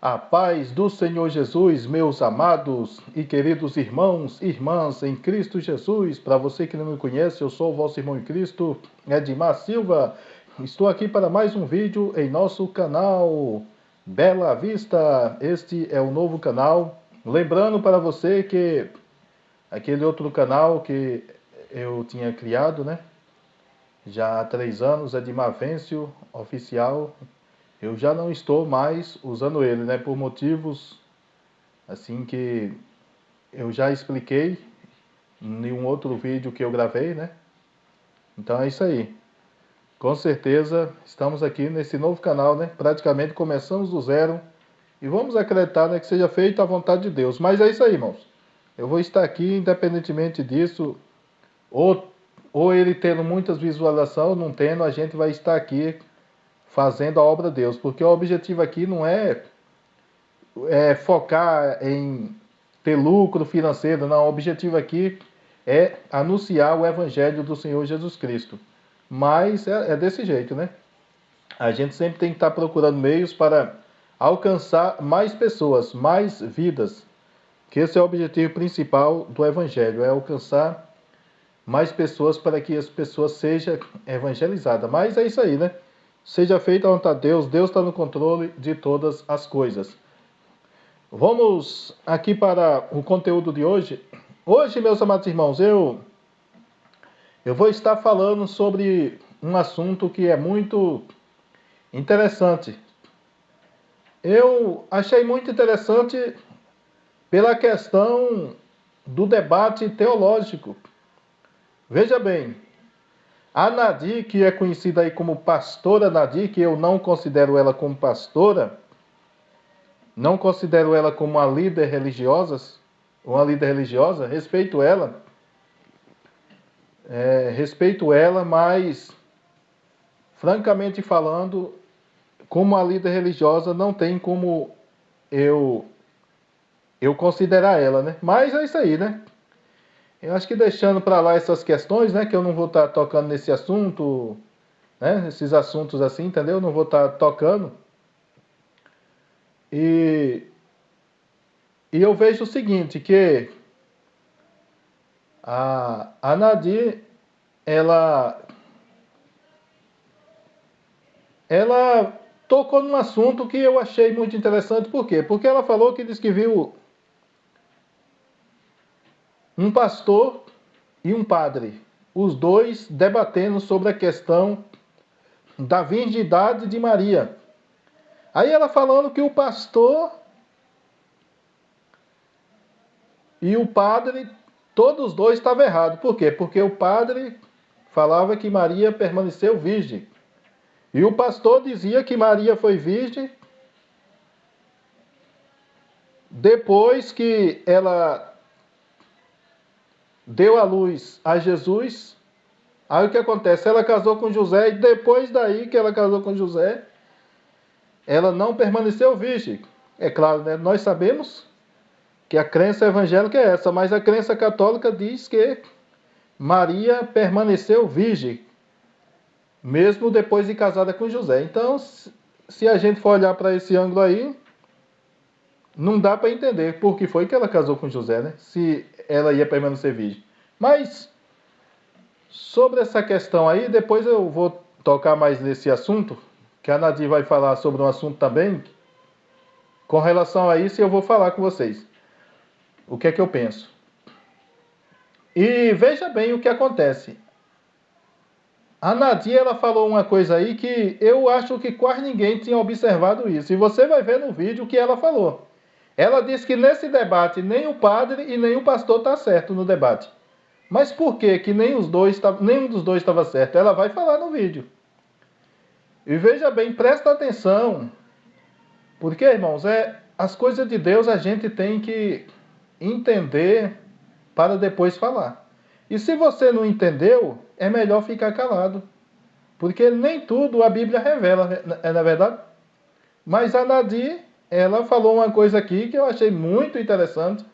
A paz do Senhor Jesus, meus amados e queridos irmãos e irmãs em Cristo Jesus. Para você que não me conhece, eu sou o vosso irmão em Cristo, Edmar Silva. Estou aqui para mais um vídeo em nosso canal Bela Vista. Este é o novo canal. Lembrando para você que aquele outro canal que eu tinha criado, né? Já há 3 anos, Edmar Vêncio Oficial. Eu já não estou mais usando ele, né? Por motivos assim que eu já expliquei em um outro vídeo que eu gravei, né? Então é isso aí. Com certeza estamos aqui nesse novo canal, né? Praticamente começamos do zero e vamos acreditar, né, que seja feita a vontade de Deus. Mas é isso aí, irmãos. Eu vou estar aqui independentemente disso, ou ele tendo muitas visualizações, não tendo, a gente vai estar aqui fazendo a obra de Deus, porque o objetivo aqui não é focar em ter lucro financeiro, não. O objetivo aqui é anunciar o Evangelho do Senhor Jesus Cristo. Mas é desse jeito, né? A gente sempre tem que estar procurando meios para alcançar mais pessoas, mais vidas. Que esse é o objetivo principal do Evangelho, é alcançar mais pessoas para que as pessoas sejam evangelizadas. Mas é isso aí, né? Seja feita a vontade de Deus, Deus está no controle de todas as coisas. Vamos aqui para o conteúdo de hoje. Hoje, meus amados irmãos, eu vou estar falando sobre um assunto que é muito interessante. Eu achei muito interessante pela questão do debate teológico. Veja bem, a Nadir, que é conhecida aí como pastora Nadir, que eu não considero ela como pastora, não considero ela como uma líder religiosa, respeito ela, mas, francamente falando, como uma líder religiosa, não tem como eu considerar ela, né? Mas é isso aí, né? Eu acho que deixando para lá essas questões, né? Que eu não vou estar tocando nesse assunto, né? Esses assuntos assim, entendeu? Eu não vou estar tocando. E eu vejo o seguinte, que a Nadir, ela tocou num assunto que eu achei muito interessante. Por quê? Porque ela falou que diz que viu um pastor e um padre, os dois debatendo sobre a questão da virgindade de Maria. Aí ela falando que o pastor e o padre, todos os dois estavam errados. Por quê? Porque o padre falava que Maria permaneceu virgem. E o pastor dizia que Maria foi virgem depois que ela deu à luz a Jesus. Aí o que acontece? Ela casou com José e depois daí que ela casou com José, ela não permaneceu virgem. É claro, né? Nós sabemos que a crença evangélica é essa, mas a crença católica diz que Maria permaneceu virgem, mesmo depois de casada com José. Então, se a gente for olhar para esse ângulo aí, não dá para entender por que foi que ela casou com José, né? Se ela ia permanecer virgem. Mas, sobre essa questão aí, depois eu vou tocar mais nesse assunto, que a Nadir vai falar sobre um assunto também. Com relação a isso, eu vou falar com vocês o que é que eu penso. E veja bem o que acontece. A Nadir, ela falou uma coisa aí que eu acho que quase ninguém tinha observado isso. E você vai ver no vídeo o que ela falou. Ela disse que nesse debate nem o padre e nem o pastor está certo no debate. Mas por que nenhum dos dois estava certo? Ela vai falar no vídeo. E veja bem, presta atenção. Porque, irmãos, as coisas de Deus a gente tem que entender para depois falar. E se você não entendeu, é melhor ficar calado. Porque nem tudo a Bíblia revela, não é verdade? Mas a Nadir, ela falou uma coisa aqui que eu achei muito interessante.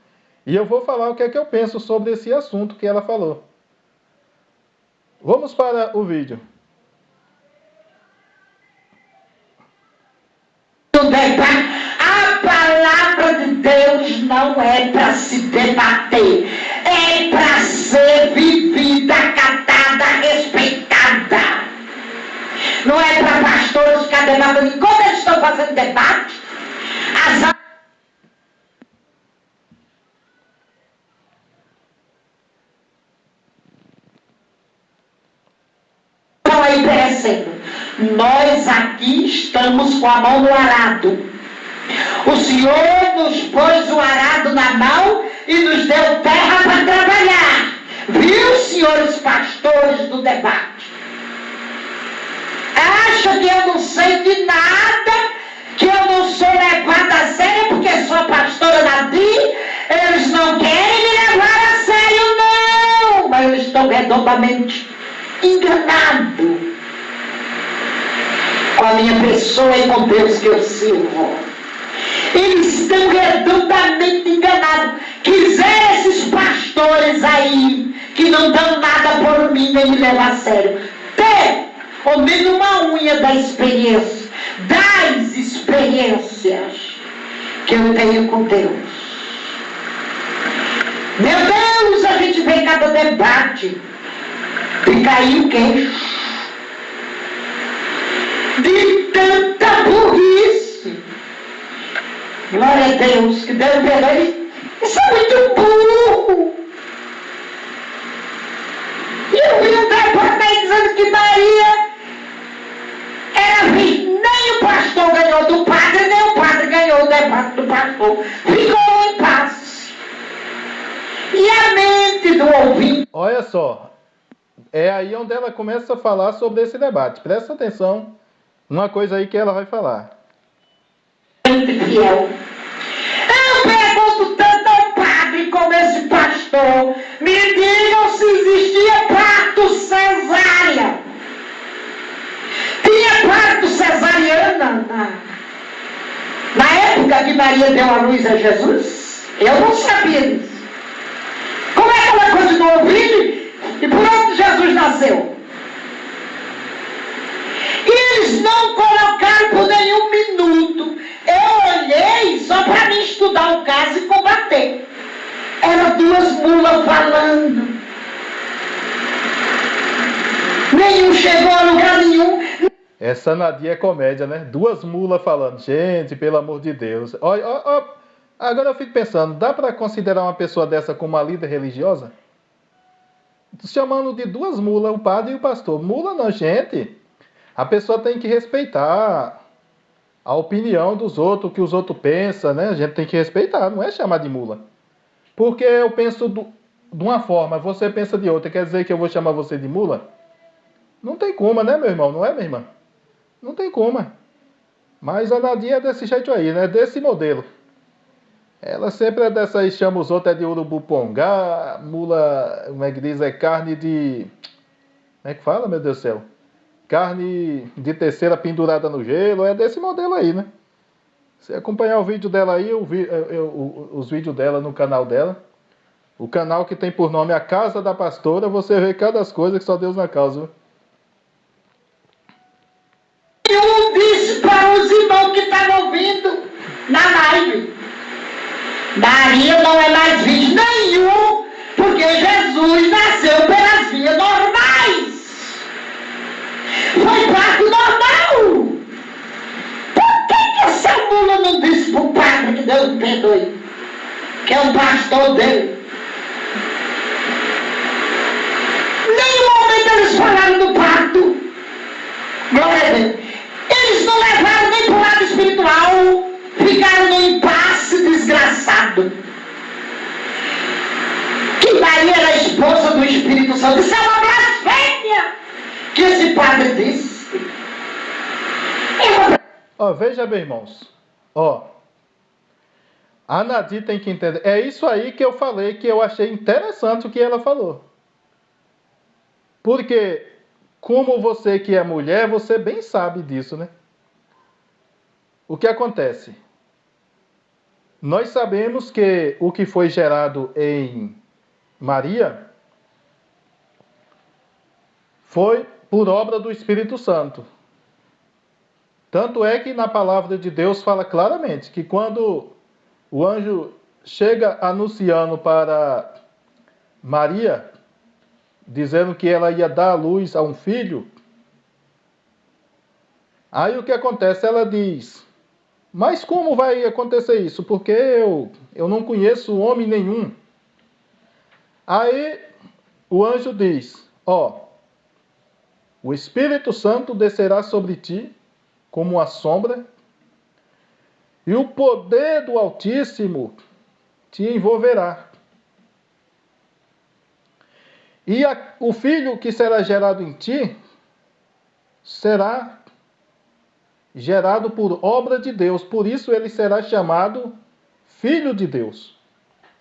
E eu vou falar o que é que eu penso sobre esse assunto que ela falou. Vamos para o vídeo. A não é para se debater, é para ser vivida, acatada, respeitada. Não é para pastores ficar debatendo. Enquanto eles estão fazendo debate, as estão aí perecendo. Nós aqui estamos com a mão no arado. O Senhor nos pôs o arado na mão e nos deu terra para trabalhar. Viu, senhores pastores do debate? Acha que eu não sei de nada, que eu não sou levada a sério porque sou pastora Nadir? Eles não querem me levar a sério, não. Mas eu estou redondamente enganado com a minha pessoa e com Deus que eu sirvo. Eles estão redondamente enganados. Quiser esses pastores aí, que não dão nada por mim, nem me levam a sério, ter ao menos uma unha da experiência, das experiências que eu tenho com Deus. Meu Deus, a gente vem cada debate de cair o queixo, de tanta burrice. Glória a Deus, que Deus perdoe. Isso é muito burro. E eu vi um debate aí dizendo que Maria era virgem. Nem o pastor ganhou do padre, nem o padre ganhou o debate do pastor. Ficou em paz. E a mente do ouvinte. Olha só, é aí onde ela começa a falar sobre esse debate. Presta atenção, uma coisa aí que ela vai falar. Fiel. Eu pergunto tanto ao padre como esse pastor, me digam se existia parto cesárea. Tinha parto cesariana na época que Maria deu a luz a Jesus? Eu não sabia disso. Como é que ela continuou viva e por onde Jesus nasceu? E eles não colocaram por nenhum minuto. Eu olhei só para mim estudar o caso e combater. Eram duas mulas falando. Nenhum chegou a lugar nenhum. Essa Nadir é comédia, né? Duas mulas falando. Gente, pelo amor de Deus. Ó, agora eu fico pensando, dá para considerar uma pessoa dessa como uma líder religiosa? Chamando de duas mulas, o padre e o pastor. Mula não, gente. A pessoa tem que respeitar a opinião dos outros, o que os outros pensam, né? A gente tem que respeitar, não é chamar de mula. Porque eu penso de uma forma, você pensa de outra, quer dizer que eu vou chamar você de mula? Não tem como, né, meu irmão? Não é, minha irmã? Não tem como. Mas a Nadir é desse jeito aí, né? Desse modelo. Ela sempre é dessa aí, chama os outros, é de urubu-pongá, mula, como é que diz, é carne de... Como é que fala, meu Deus do céu? Carne de terceira pendurada no gelo, é desse modelo aí, né? Se acompanhar o vídeo dela aí, os vídeos dela no canal dela, o canal que tem por nome A Casa da Pastora, você vê cada coisa que só Deus na causa, viu? Eu disse para os irmãos que estavam ouvindo na live: Maria não é mais virgem nenhum, porque Jesus nasceu pelas vias normais. Foi parto normal. Por que essa mula não disse para o padre que Deus me perdoe, que é o pastor dele? Nenhum momento eles falaram do parto. Glória a Deus. Eles não levaram nem para o lado espiritual, ficaram no impasse desgraçado. Que Maria era a esposa do Espírito Santo. Isso é uma blasfêmia que esse padre disse. Veja bem, irmãos. A Nadir tem que entender. É isso aí que eu falei, que eu achei interessante o que ela falou. Porque, como você que é mulher, você bem sabe disso, né? O que acontece? Nós sabemos que o que foi gerado em Maria foi por obra do Espírito Santo. Tanto é que na palavra de Deus fala claramente que quando o anjo chega anunciando para Maria, dizendo que ela ia dar à luz a um filho. Aí o que acontece? Ela diz: mas como vai acontecer isso? Porque eu não conheço homem nenhum. Aí o anjo diz: ó, o Espírito Santo descerá sobre ti como uma sombra, e o poder do Altíssimo te envolverá. E o filho que será gerado em ti será gerado por obra de Deus. Por isso ele será chamado Filho de Deus.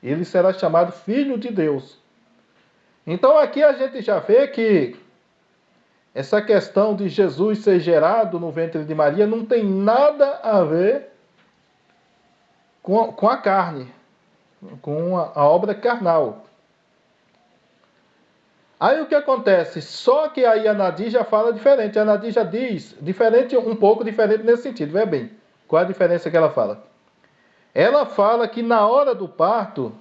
Ele será chamado Filho de Deus. Então aqui a gente já vê que essa questão de Jesus ser gerado no ventre de Maria não tem nada a ver com a carne, com a obra carnal. Aí o que acontece? Só que aí a Nadir já fala diferente. A Nadir já diz, um pouco diferente nesse sentido. Veja bem, qual é a diferença que ela fala? Ela fala que na hora do parto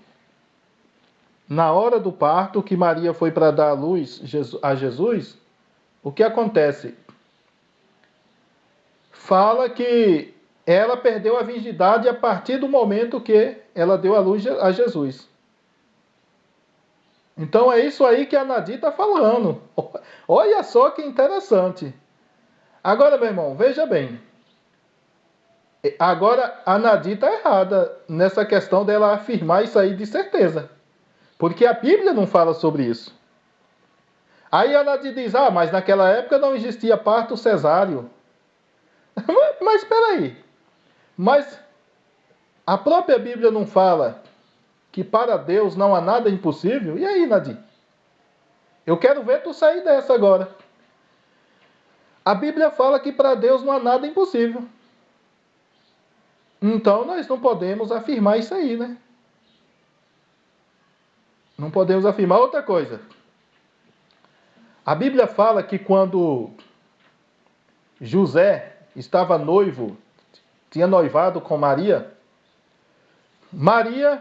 que Maria foi para dar a luz a Jesus, o que acontece? Fala que ela perdeu a virgindade a partir do momento que ela deu a luz a Jesus. Então é isso aí que a Nadir está falando. Olha só que interessante. Agora, meu irmão, veja bem. Agora a Nadir está errada nessa questão dela afirmar isso aí de certeza. Porque a Bíblia não fala sobre isso. Aí a Nadir diz: ah, mas naquela época não existia parto cesáreo. Mas espera aí. Mas a própria Bíblia não fala que para Deus não há nada impossível? E aí, Nadir? Eu quero ver tu sair dessa agora. A Bíblia fala que para Deus não há nada impossível. Então nós não podemos afirmar isso aí, né? Não podemos afirmar outra coisa. A Bíblia fala que quando José estava noivo, tinha noivado com Maria, Maria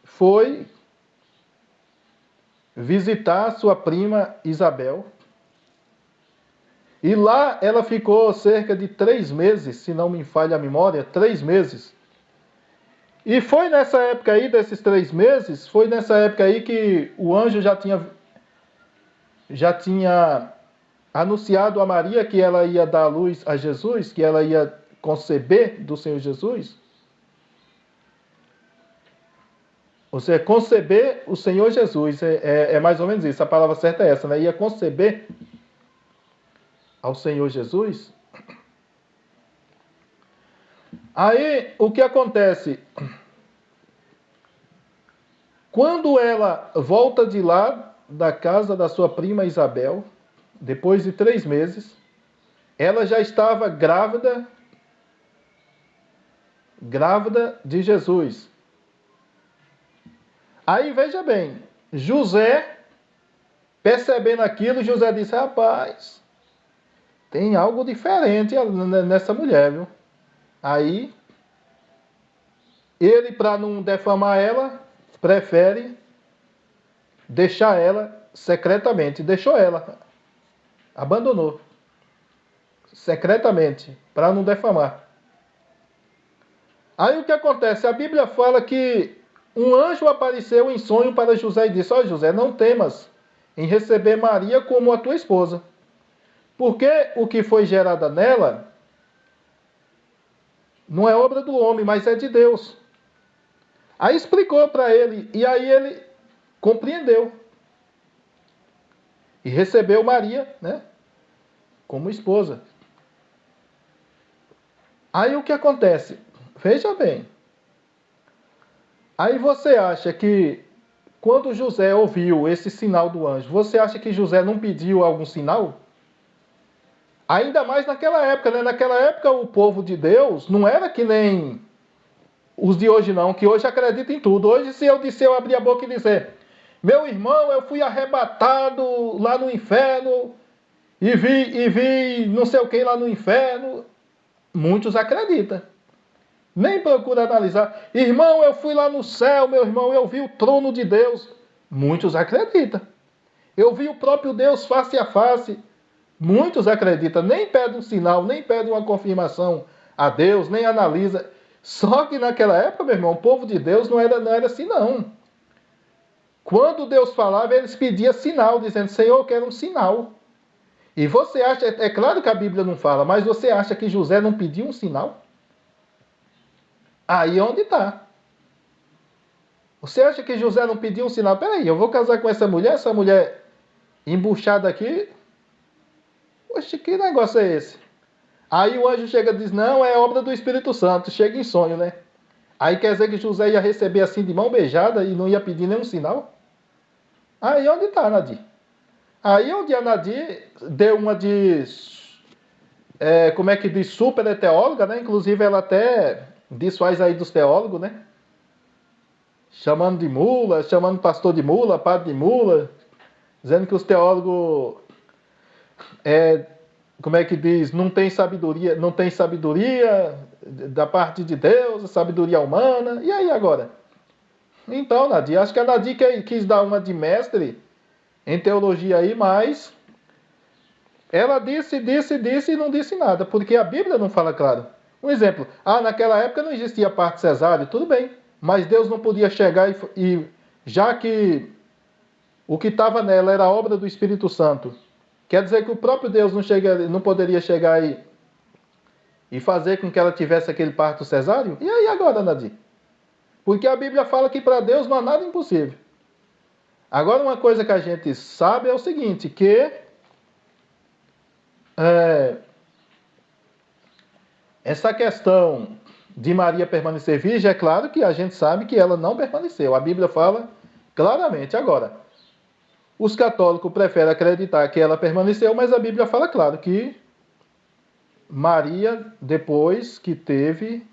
foi visitar sua prima Isabel. E lá ela ficou cerca de 3 meses, se não me falha a memória, 3 meses. E foi nessa época aí, desses 3 meses, foi nessa época aí que o anjo já tinha anunciado a Maria que ela ia dar à luz a Jesus, que ela ia conceber do Senhor Jesus. Ou seja, conceber o Senhor Jesus, é mais ou menos isso, a palavra certa é essa, né? Ia conceber ao Senhor Jesus. Aí, o que acontece? Quando ela volta de lá, da casa da sua prima Isabel, depois de 3 meses, ela já estava grávida de Jesus. Aí veja bem, José, percebendo aquilo, José disse: rapaz, tem algo diferente nessa mulher, viu? Aí, ele, para não defamar ela, prefere deixar ela secretamente. Deixou ela, abandonou secretamente, para não defamar. Aí o que acontece? A Bíblia fala que um anjo apareceu em sonho para José e disse: ó, José, não temas em receber Maria como a tua esposa, porque o que foi gerado nela não é obra do homem, mas é de Deus. Aí explicou para ele, e aí ele compreendeu. E recebeu Maria, né, como esposa. Aí o que acontece? Veja bem. Aí você acha que, quando José ouviu esse sinal do anjo, você acha que José não pediu algum sinal? Ainda mais naquela época, né? Naquela época o povo de Deus não era que nem os de hoje não, que hoje acreditam em tudo. Hoje, se eu abrir a boca e dizer: meu irmão, eu fui arrebatado lá no inferno e vi não sei o que lá no inferno, muitos acreditam. Nem procura analisar. Irmão, eu fui lá no céu, meu irmão, eu vi o trono de Deus. Muitos acreditam. Eu vi o próprio Deus face a face. Muitos acreditam, nem pedem um sinal, nem pedem uma confirmação a Deus, nem analisa. Só que naquela época, meu irmão, o povo de Deus não era assim, não. Quando Deus falava, eles pediam sinal, dizendo, Senhor, eu quero um sinal. E você acha, é claro que a Bíblia não fala, mas você acha que José não pediu um sinal? Aí onde está. Você acha que José não pediu um sinal? Peraí, eu vou casar com essa mulher embuchada aqui. Poxa, que negócio é esse? Aí o anjo chega e diz, não, é obra do Espírito Santo. Chega em sonho, né? Aí quer dizer que José ia receber assim de mão beijada e não ia pedir nenhum sinal? Aí onde está, Nadir? Aí onde a Nadir deu uma de... como é que diz? Super teóloga, né? Inclusive ela até desfaz aí dos teólogos, né? Chamando de mula, chamando pastor de mula, padre de mula, dizendo que os teólogos, como é que diz, não tem sabedoria da parte de Deus, sabedoria humana. E aí agora? Então, Nadir, acho que a Nadir quis dar uma de mestre em teologia aí, mas ela disse e não disse nada, porque a Bíblia não fala claro. Um exemplo, naquela época não existia parto cesáreo, tudo bem, mas Deus não podia chegar e já que o que estava nela era a obra do Espírito Santo, quer dizer que o próprio Deus não poderia chegar e fazer com que ela tivesse aquele parto cesáreo? E aí agora, Nadir? Porque a Bíblia fala que para Deus não há nada impossível. Agora, uma coisa que a gente sabe é o seguinte, que essa questão de Maria permanecer virgem, é claro que a gente sabe que ela não permaneceu. A Bíblia fala claramente. Agora, os católicos preferem acreditar que ela permaneceu, mas a Bíblia fala claro que Maria, depois que teve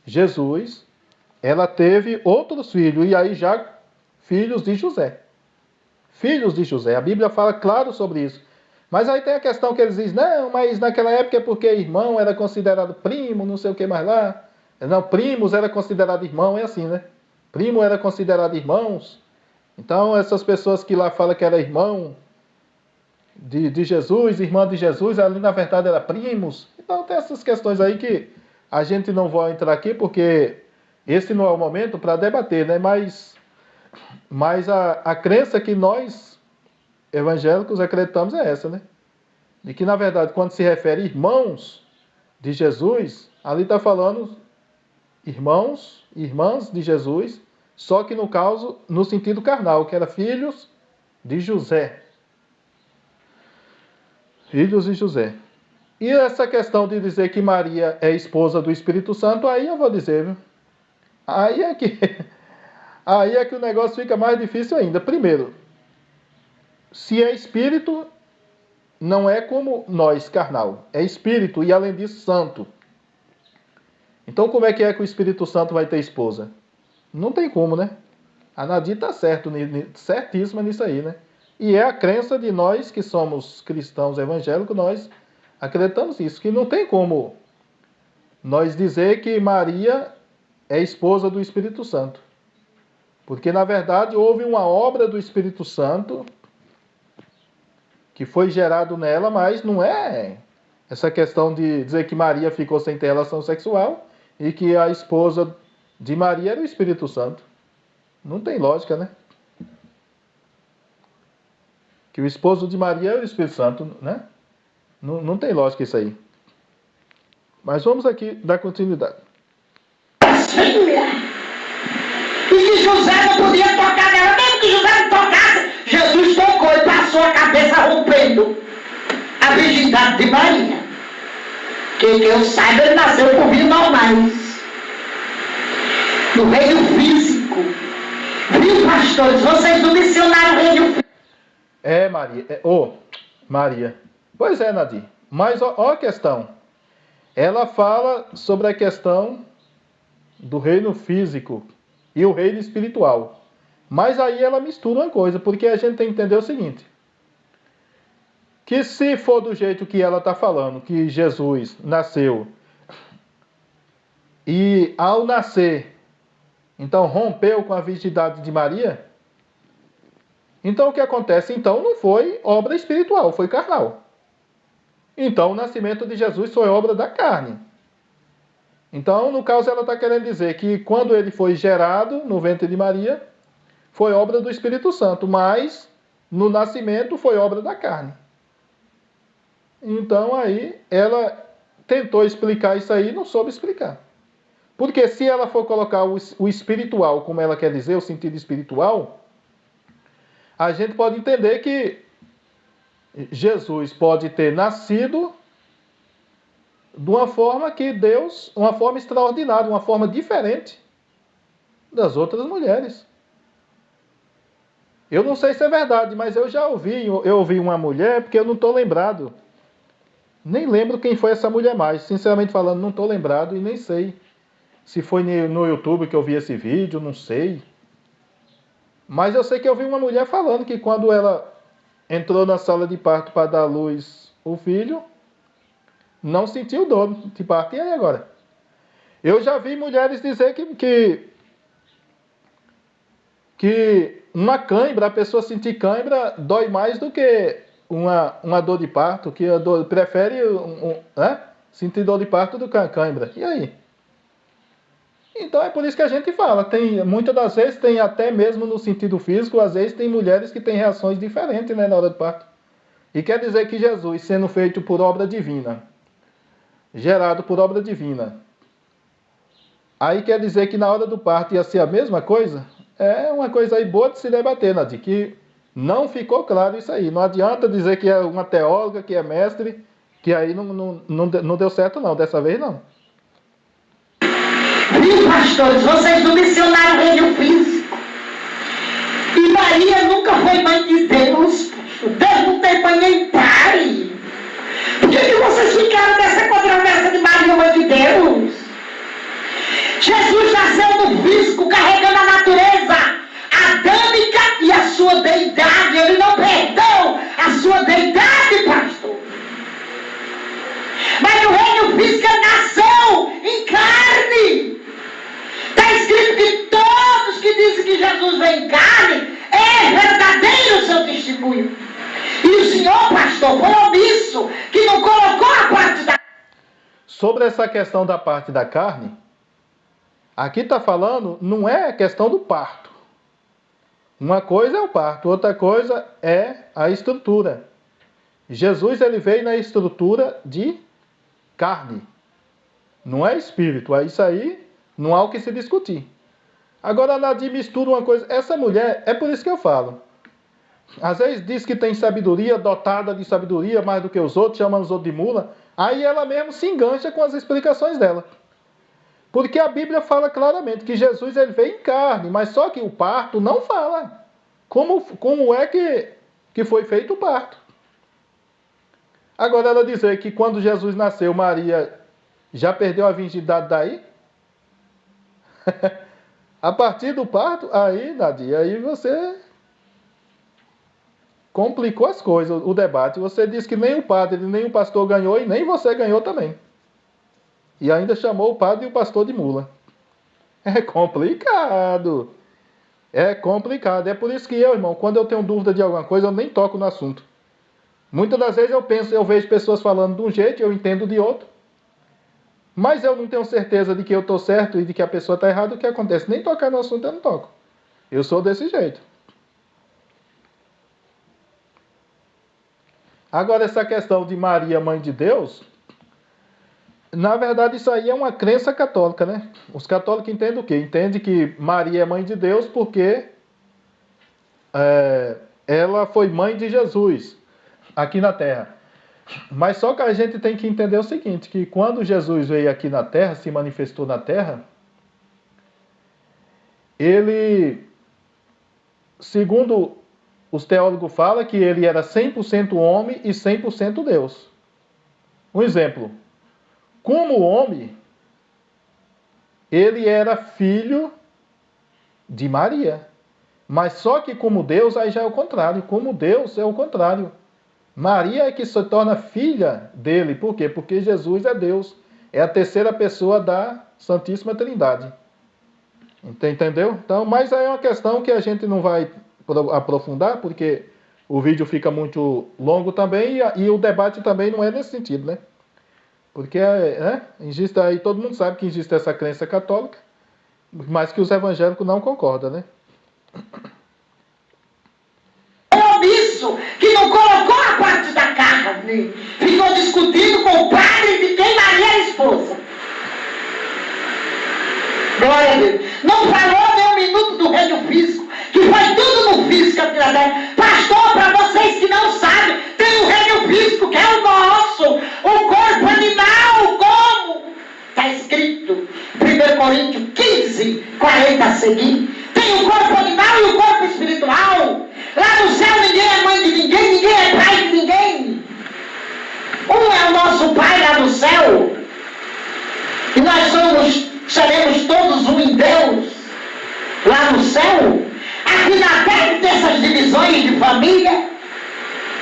Jesus, ela teve outros filhos, e aí já filhos de José. Filhos de José. A Bíblia fala claro sobre isso. Mas aí tem a questão que eles dizem, não, mas naquela época é porque irmão era considerado primo, não sei o que mais lá. Não, primos era considerado irmão, é assim, né? Primo era considerado irmãos. Então essas pessoas que lá falam que era irmão de Jesus, irmã de Jesus, ali na verdade era primos. Então tem essas questões aí que a gente não vai entrar aqui, porque esse não é o momento para debater, né? Mas a crença que nós evangélicos acreditamos é essa, né? De que, na verdade, quando se refere irmãos de Jesus, ali está falando irmãos, irmãs de Jesus, só que no caso, no sentido carnal, que era filhos de José. Filhos de José. E essa questão de dizer que Maria é esposa do Espírito Santo, aí eu vou dizer, viu? Aí é que o negócio fica mais difícil ainda. Primeiro, se é espírito, não é como nós, carnal. É espírito e, além disso, santo. Então, como é que o Espírito Santo vai ter esposa? Não tem como, né? A Nadir está certíssima nisso aí, né? E é a crença de nós que somos cristãos evangélicos, nós acreditamos nisso, que não tem como nós dizer que Maria é esposa do Espírito Santo. Porque, na verdade, houve uma obra do Espírito Santo que foi gerado nela, mas não é essa questão de dizer que Maria ficou sem ter relação sexual e que a esposa de Maria era o Espírito Santo. Não tem lógica, né? Que o esposo de Maria é o Espírito Santo, né? Não tem lógica isso aí. Mas vamos aqui dar continuidade. E que José não podia tocar nela, mesmo que José não tocasse, Jesus tocou e passou a cabeça rompendo a virgindade de Maria. Que eu saiba, ele nasceu por vias normais. No reino físico. Viu, pastores? Vocês não mencionaram o reino físico. Maria. Pois é, Nadir. Mas ó a questão. Ela fala sobre a questão do reino físico e o reino espiritual. Mas aí ela mistura uma coisa, porque a gente tem que entender o seguinte. Que se for do jeito que ela está falando, que Jesus nasceu e ao nascer, então rompeu com a virgindade de Maria. Então o que acontece? Então não foi obra espiritual, foi carnal. Então o nascimento de Jesus foi obra da carne. Então, no caso, ela está querendo dizer que quando ele foi gerado no ventre de Maria, foi obra do Espírito Santo, mas no nascimento foi obra da carne. Então aí ela tentou explicar isso aí e não soube explicar. Porque se ela for colocar o espiritual, como ela quer dizer, o sentido espiritual, a gente pode entender que Jesus pode ter nascido de uma forma que Deus, uma forma extraordinária, uma forma diferente das outras mulheres. Eu não sei se é verdade, mas eu já ouvi uma mulher, porque eu não estou lembrado. Nem lembro quem foi essa mulher mais. Sinceramente falando, não estou lembrado e nem sei. Se foi no YouTube que eu vi esse vídeo, não sei. Mas eu sei que eu vi uma mulher falando que quando ela entrou na sala de parto para dar à luz o filho, não sentiu dor de parto. E aí agora? Eu já vi mulheres dizer que uma cãibra, a pessoa sentir cãibra, dói mais do que uma dor de parto, que prefere sentir dor de parto do que a cãibra. E aí? Então é por isso que a gente fala, muitas das vezes tem até mesmo no sentido físico, às vezes tem mulheres que têm reações diferentes, né, na hora do parto. E quer dizer que Jesus, sendo feito por obra divina, gerado por obra divina, aí quer dizer que na hora do parto ia ser a mesma coisa? É uma coisa aí boa de se debater, Nadir, que não ficou claro isso aí. Não adianta dizer que é uma teóloga, que é mestre, que aí não deu certo não, dessa vez não. Viu, pastores, vocês não mencionaram o reino físico. E Maria nunca foi mãe de Deus. Deus não tem mãe nem pai. Por que vocês ficaram nessa controvérsia de Maria, mãe de Deus? Jesus nasceu no físico, carregando a natureza adâmica e a sua deidade. Ele não perdeu a sua deidade, pastor. Mas no reino físico ele nasceu em carne. Está escrito que todos que dizem que Jesus vem em carne, é verdadeiro o seu testemunho. E o senhor, pastor, foi omisso, que não colocou a parte da... Sobre essa questão da parte da carne, aqui está falando, não é a questão do parto. Uma coisa é o parto, outra coisa é a estrutura. Jesus ele veio na estrutura de carne, não é espírito. Isso aí não há o que se discutir. Agora a Nadir mistura uma coisa. Essa mulher, é por isso que eu falo. Às vezes diz que tem sabedoria, dotada de sabedoria mais do que os outros, chamando os outros de mula. Aí ela mesmo se engancha com as explicações dela. Porque a Bíblia fala claramente que Jesus ele veio em carne, mas só que o parto não fala. Como é que foi feito o parto? Agora ela dizer que quando Jesus nasceu, Maria já perdeu a virgindade daí? A partir do parto, aí, Nadia, aí você complicou as coisas, o debate. Você disse que nem o padre, nem o pastor ganhou e nem você ganhou também. E ainda chamou o padre e o pastor de mula. É complicado. É complicado. É por isso que eu, irmão, quando eu tenho dúvida de alguma coisa, eu nem toco no assunto. Muitas das vezes eu vejo pessoas falando de um jeito e eu entendo de outro. Mas eu não tenho certeza de que eu estou certo e de que a pessoa está errada. O que acontece? Nem tocar no assunto eu não toco. Eu sou desse jeito. Agora, essa questão de Maria, mãe de Deus, na verdade isso aí é uma crença católica, né? Os católicos entendem o quê? Entendem que Maria é mãe de Deus porque ela foi mãe de Jesus aqui na Terra. Mas só que a gente tem que entender o seguinte, que quando Jesus veio aqui na Terra, se manifestou na Terra, ele, segundo os teólogos falam, que ele era 100% homem e 100% Deus. Um exemplo, como homem, ele era filho de Maria. Mas só que como Deus, aí já é o contrário. Como Deus é o contrário. Maria é que se torna filha dele. Por quê? Porque Jesus é Deus. é a terceira pessoa da Santíssima Trindade. Entendeu? Então, mas aí é uma questão que a gente não vai aprofundar, porque o vídeo fica muito longo também e o debate também não é nesse sentido, né? Porque existe aí, todo mundo sabe que existe essa crença católica, mas que os evangélicos não concordam, né? Isso, que não colocou a parte da carne, ficou discutindo com o padre de quem Maria é esposa. Glória a Deus. Não falou nem um minuto do reino físico, que foi tudo no físico aqui na terra. Pastor, para vocês que não sabem, tem o reino físico que é o nosso, o corpo animal, como? Está escrito, 1 Coríntios 15, 40 a seguir. Tem o corpo animal e o corpo espiritual. Lá no céu ninguém é mãe de ninguém, ninguém é pai de ninguém. Um é o nosso pai lá no céu. E nós seremos todos um em Deus, lá no céu. Aqui na terra tem essas divisões de família.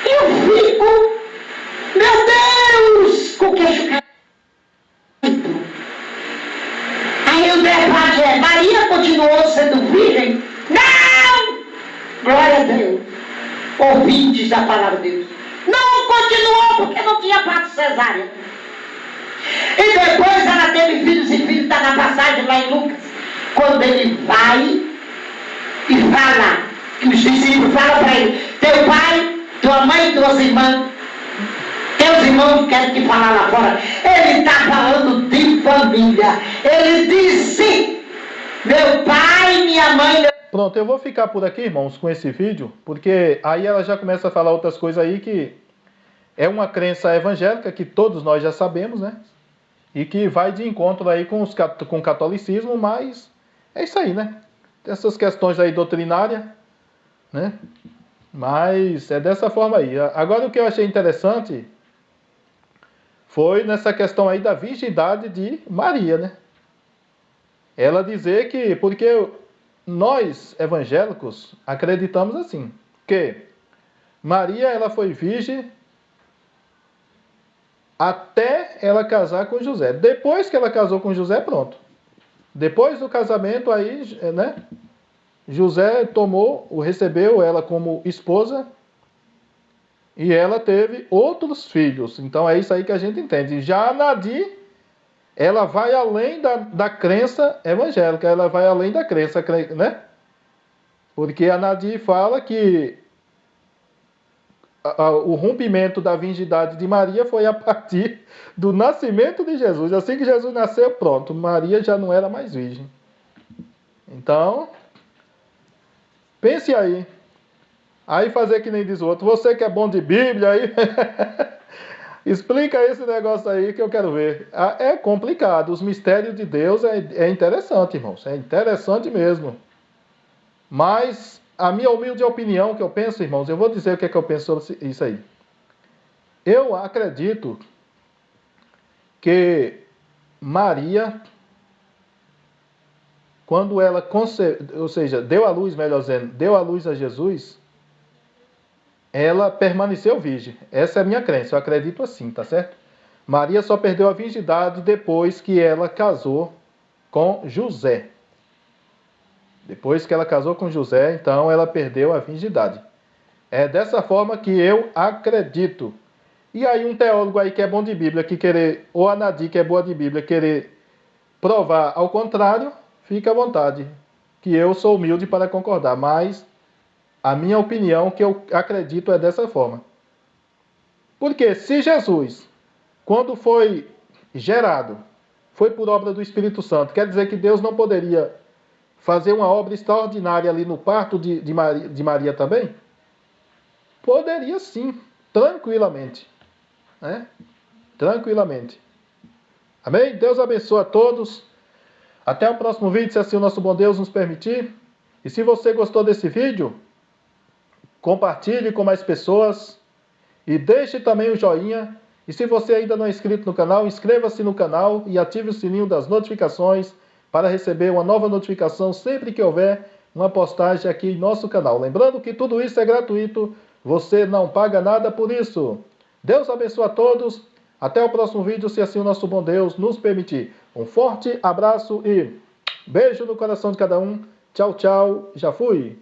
Eu fico, meu Deus, com o queixo caído. Aí o debate é, Maria continuou sendo virgem? Não! Glória a Deus. Ouvintes da palavra de Deus. Não continuou porque não tinha parto cesárea. E depois ela teve filhos e filhos, está na passagem lá em Lucas. Quando ele vai e fala, que os discípulos falam para ele, teu pai, tua mãe e tuas irmãs, teus irmãos querem te falar lá fora. Ele está falando de família. Ele disse, meu pai, minha mãe... Pronto, eu vou ficar por aqui, irmãos, com esse vídeo, porque aí ela já começa a falar outras coisas aí que é uma crença evangélica que todos nós já sabemos, né? E que vai de encontro aí com o catolicismo, mas é isso aí, né? Essas questões aí doutrinárias, né? Mas é dessa forma aí. Agora o que eu achei interessante foi nessa questão aí da virgindade de Maria, né? Ela dizer que, porque nós evangélicos acreditamos assim, que Maria ela foi virgem até ela casar com José. Depois que ela casou com José, pronto. Depois do casamento aí, né? José recebeu ela como esposa e ela teve outros filhos. Então é isso aí que a gente entende. Já a Nadir, ela vai além da crença evangélica, ela vai além da crença, né? Porque a Nadir fala que o rompimento da virgindade de Maria foi a partir do nascimento de Jesus. Assim que Jesus nasceu, pronto, Maria já não era mais virgem. Então, pense aí. Aí fazer que nem diz o outro, você que é bom de Bíblia, aí explica esse negócio aí que eu quero ver. É complicado, os mistérios de Deus é interessante, irmãos, é interessante mesmo. Mas a minha humilde opinião que eu penso, irmãos, eu vou dizer o que é que eu penso sobre isso aí. Eu acredito que Maria, quando ela deu à luz, melhor dizendo, deu à luz a Jesus, ela permaneceu virgem. Essa é a minha crença, eu acredito assim, tá certo? Maria só perdeu a virgindade depois que ela casou com José. Depois que ela casou com José, então ela perdeu a virgindade. É dessa forma que eu acredito. E aí um teólogo aí que é bom de Bíblia, ou a Nadir que é boa de Bíblia, querer provar ao contrário, fica à vontade. Que eu sou humilde para concordar, mas a minha opinião que eu acredito é dessa forma. Porque se Jesus, quando foi gerado, foi por obra do Espírito Santo, quer dizer que Deus não poderia fazer uma obra extraordinária ali no parto de Maria também? Poderia sim, tranquilamente. Né? Tranquilamente. Amém? Deus abençoe a todos. Até o próximo vídeo, se assim o nosso bom Deus nos permitir. E se você gostou desse vídeo, compartilhe com mais pessoas. E deixe também o joinha. E se você ainda não é inscrito no canal, inscreva-se no canal e ative o sininho das notificações para receber uma nova notificação sempre que houver uma postagem aqui em nosso canal. Lembrando que tudo isso é gratuito, você não paga nada por isso. Deus abençoe a todos, Até o próximo vídeo, se assim o nosso bom Deus nos permitir. Um forte abraço e beijo no coração de cada um. Tchau, tchau. Já fui.